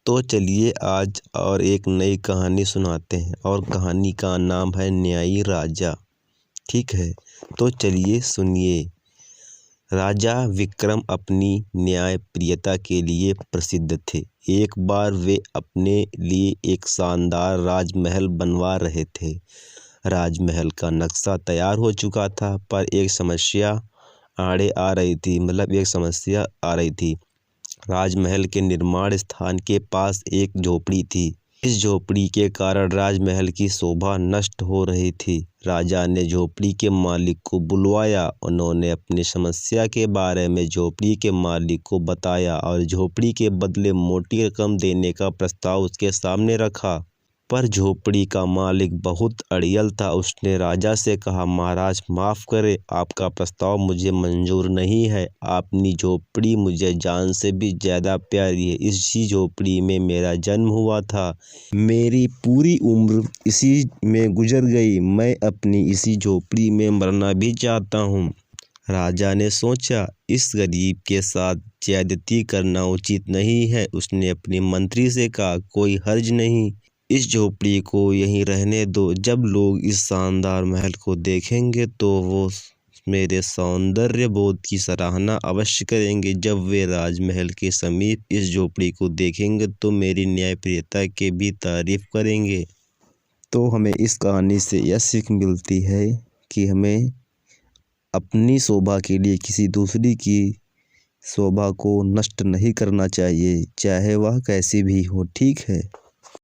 तो चलिए आज और एक नई कहानी सुनाते हैं और कहानी का नाम है न्यायी राजा। ठीक है, तो चलिए सुनिए। राजा विक्रम अपनी न्यायप्रियता के लिए प्रसिद्ध थे। एक बार वे अपने लिए एक शानदार राजमहल बनवा रहे थे। राजमहल का नक्शा तैयार हो चुका था, पर एक समस्या आ रही थी। राजमहल के निर्माण स्थान के पास एक झोपड़ी थी। इस झोपड़ी के कारण राजमहल की शोभा नष्ट हो रही थी। राजा ने झोपड़ी के मालिक को बुलवाया। उन्होंने अपनी समस्या के बारे में झोपड़ी के मालिक को बताया और झोपड़ी के बदले मोटी रकम देने का प्रस्ताव उसके सामने रखा। पर झोपड़ी का मालिक बहुत अड़ियल था। उसने राजा से कहा, महाराज माफ़ करें, आपका प्रस्ताव मुझे मंजूर नहीं है। अपनी झोपड़ी मुझे जान से भी ज़्यादा प्यारी है। इसी झोपड़ी में मेरा जन्म हुआ था। मेरी पूरी उम्र इसी में गुजर गई। मैं अपनी इसी झोपड़ी में मरना भी चाहता हूँ। राजा ने सोचा, इस गरीब के साथ ज्यादती करना उचित नहीं है। उसने अपने मंत्री से कहा, कोई हर्ज नहीं, इस झोपड़ी को यहीं रहने दो। जब लोग इस शानदार महल को देखेंगे तो वो मेरे सौंदर्य बोध की सराहना अवश्य करेंगे। जब वे राजमहल के समीप इस झोपड़ी को देखेंगे तो मेरी न्यायप्रियता की भी तारीफ करेंगे। तो हमें इस कहानी से यह सीख मिलती है कि हमें अपनी शोभा के लिए किसी दूसरी की शोभा को नष्ट नहीं करना चाहिए, चाहे वह कैसी भी हो। ठीक है।